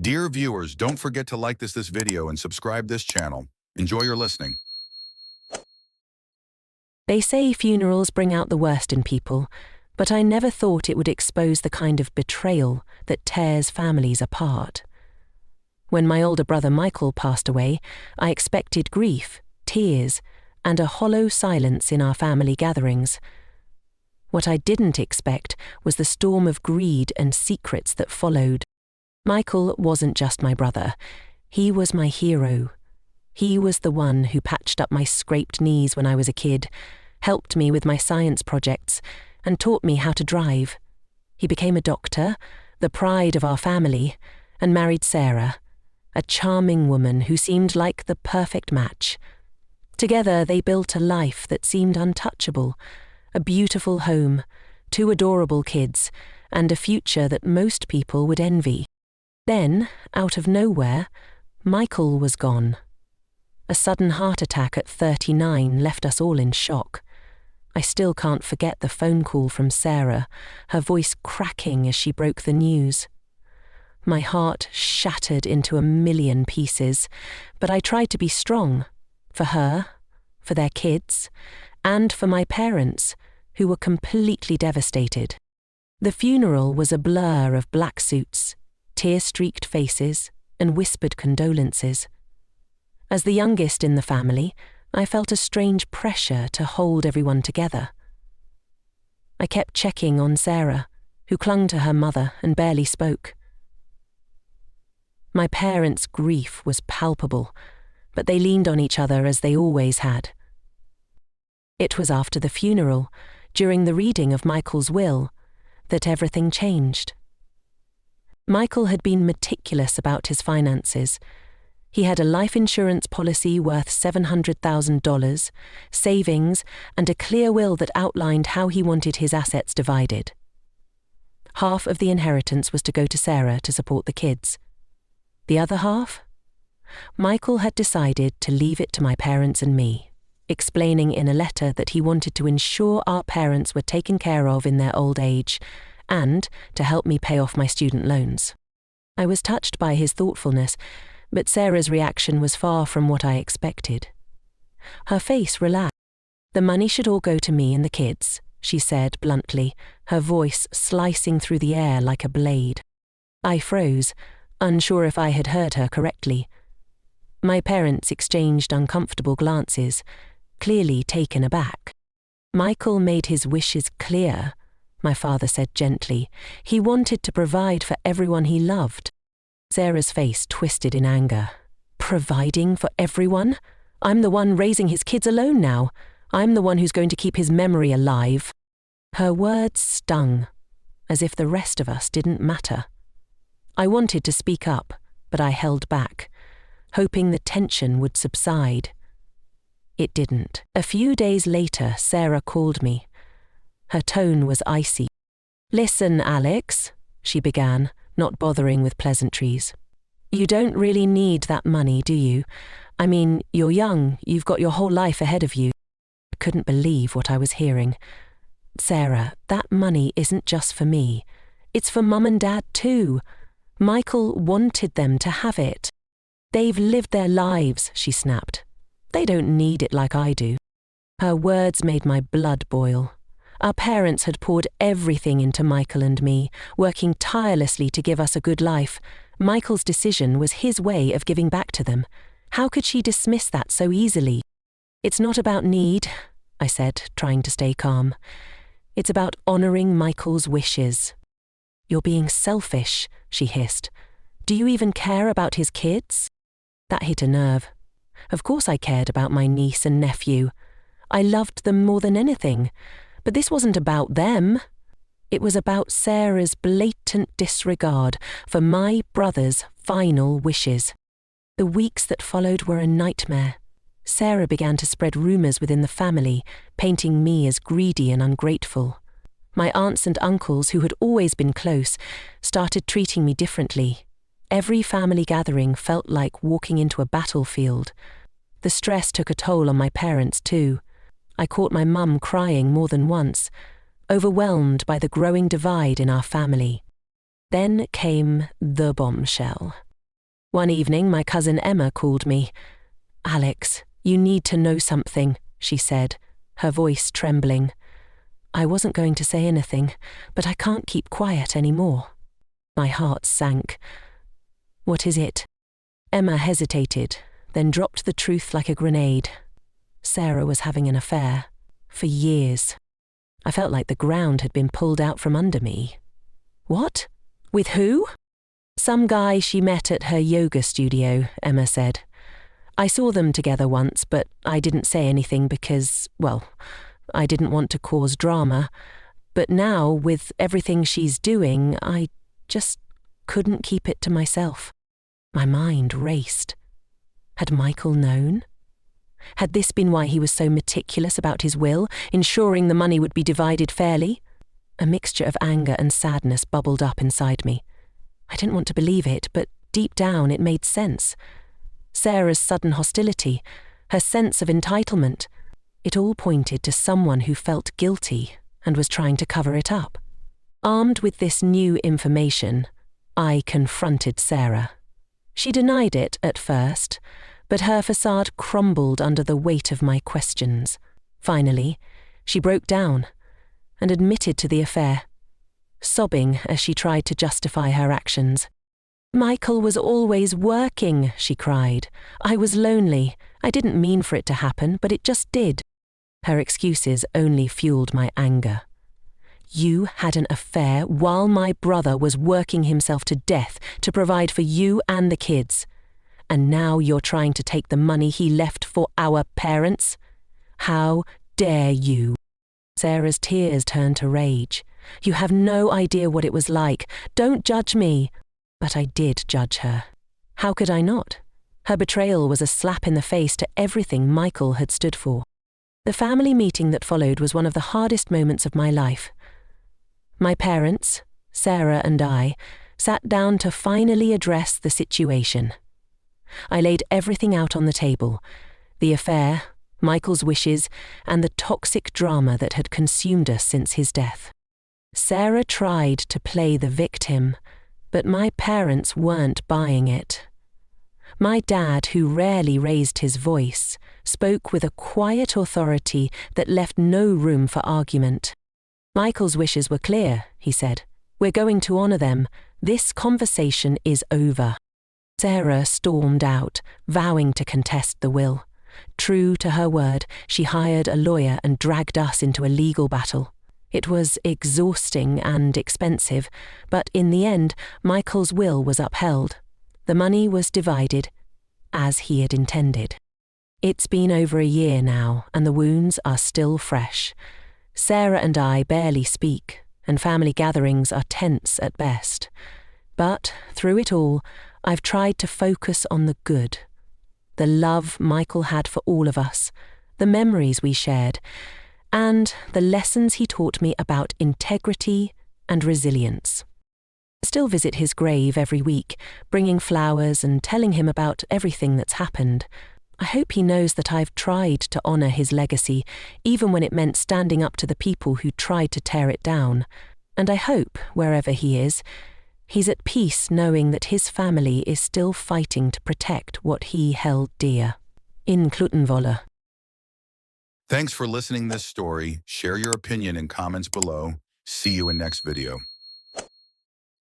Dear viewers, don't forget to like this video and subscribe this channel. Enjoy your listening. They say funerals bring out the worst in people, but I never thought it would expose the kind of betrayal that tears families apart. When my older brother Michael passed away, I expected grief, tears, and a hollow silence in our family gatherings. What I didn't expect was the storm of greed and secrets that followed. Michael wasn't just my brother. He was my hero. He was the one who patched up my scraped knees when I was a kid, helped me with my science projects, and taught me how to drive. He became a doctor, the pride of our family, and married Sarah, a charming woman who seemed like the perfect match. Together they built a life that seemed untouchable, a beautiful home, 2 adorable kids, and a future that most people would envy. Then, out of nowhere, Michael was gone. A sudden heart attack at 39 left us all in shock. I still can't forget the phone call from Sarah, her voice cracking as she broke the news. My heart shattered into a million pieces, but I tried to be strong, for her, for their kids, and for my parents, who were completely devastated. The funeral was a blur of black suits, tear-streaked faces, and whispered condolences. As the youngest in the family, I felt a strange pressure to hold everyone together. I kept checking on Sarah, who clung to her mother and barely spoke. My parents' grief was palpable, but they leaned on each other as they always had. It was after the funeral, during the reading of Michael's will, that everything changed. Michael had been meticulous about his finances. He had a life insurance policy worth $700,000, savings, and a clear will that outlined how he wanted his assets divided. Half of the inheritance was to go to Sarah to support the kids. The other half? Michael had decided to leave it to my parents and me, explaining in a letter that he wanted to ensure our parents were taken care of in their old age and to help me pay off my student loans. I was touched by his thoughtfulness, but Sarah's reaction was far from what I expected. Her face relaxed. "The money should all go to me and the kids," she said bluntly, her voice slicing through the air like a blade. I froze, unsure if I had heard her correctly. My parents exchanged uncomfortable glances, clearly taken aback. "Michael made his wishes clear," my father said gently. "He wanted to provide for everyone he loved." Sarah's face twisted in anger. "Providing for everyone? I'm the one raising his kids alone now. I'm the one who's going to keep his memory alive." Her words stung, as if the rest of us didn't matter. I wanted to speak up, but I held back, hoping the tension would subside. It didn't. A few days later, Sarah called me. Her tone was icy. "Listen, Alex," she began, not bothering with pleasantries. "You don't really need that money, do you? I mean, you're young, you've got your whole life ahead of you." I couldn't believe what I was hearing. "Sarah, that money isn't just for me. It's for Mum and Dad too. Michael wanted them to have it. They've lived their lives," she snapped. "They don't need it like I do." Her words made my blood boil. Our parents had poured everything into Michael and me, working tirelessly to give us a good life. Michael's decision was his way of giving back to them. How could she dismiss that so easily? "It's not about need," I said, trying to stay calm. "It's about honoring Michael's wishes." "You're being selfish," she hissed. "Do you even care about his kids?" That hit a nerve. Of course I cared about my niece and nephew. I loved them more than anything. But this wasn't about them. It was about Sarah's blatant disregard for my brother's final wishes. The weeks that followed were a nightmare. Sarah began to spread rumors within the family, painting me as greedy and ungrateful. My aunts and uncles, who had always been close, started treating me differently. Every family gathering felt like walking into a battlefield. The stress took a toll on my parents too. I caught my mum crying more than once, overwhelmed by the growing divide in our family. Then came the bombshell. One evening, my cousin Emma called me. "Alex, you need to know something," she said, her voice trembling. I wasn't going to say anything, but I can't keep quiet anymore. My heart sank. "What is it?" Emma hesitated, then dropped the truth like a grenade. Sarah was having an affair. For years. I felt like the ground had been pulled out from under me. "What? With who?" "Some guy she met at her yoga studio," Emma said. "I saw them together once, but I didn't say anything because, well, I didn't want to cause drama. But now, with everything she's doing, I just couldn't keep it to myself." My mind raced. Had Michael known? Had this been why he was so meticulous about his will, ensuring the money would be divided fairly? A mixture of anger and sadness bubbled up inside me. I didn't want to believe it, but deep down it made sense. Sarah's sudden hostility, her sense of entitlement, it all pointed to someone who felt guilty and was trying to cover it up. Armed with this new information, I confronted Sarah. She denied it at first, but her facade crumbled under the weight of my questions. Finally, she broke down and admitted to the affair, sobbing as she tried to justify her actions. "Michael was always working," she cried. "I was lonely. I didn't mean for it to happen, but it just did." Her excuses only fueled my anger. "You had an affair while my brother was working himself to death to provide for you and the kids. And now you're trying to take the money he left for our parents? How dare you?" Sarah's tears turned to rage. "You have no idea what it was like. Don't judge me." But I did judge her. How could I not? Her betrayal was a slap in the face to everything Michael had stood for. The family meeting that followed was one of the hardest moments of my life. My parents, Sarah and I, sat down to finally address the situation. I laid everything out on the table: the affair, Michael's wishes, and the toxic drama that had consumed us since his death. Sarah tried to play the victim, but my parents weren't buying it. My dad, who rarely raised his voice, spoke with a quiet authority that left no room for argument. "Michael's wishes were clear," he said. "We're going to honor them. This conversation is over." Sarah stormed out, vowing to contest the will. True to her word, she hired a lawyer and dragged us into a legal battle. It was exhausting and expensive, but in the end, Michael's will was upheld. The money was divided, as he had intended. It's been over a year now, and the wounds are still fresh. Sarah and I barely speak, and family gatherings are tense at best. But through it all, I've tried to focus on the good. The love Michael had for all of us, the memories we shared, and the lessons he taught me about integrity and resilience. I still visit his grave every week, bringing flowers and telling him about everything that's happened. I hope he knows that I've tried to honor his legacy, even when it meant standing up to the people who tried to tear it down. And I hope, wherever he is, he's at peace knowing that his family is still fighting to protect what he held dear. In Clutenwolle. Thanks for listening this story. Share your opinion in comments below. See you in next video.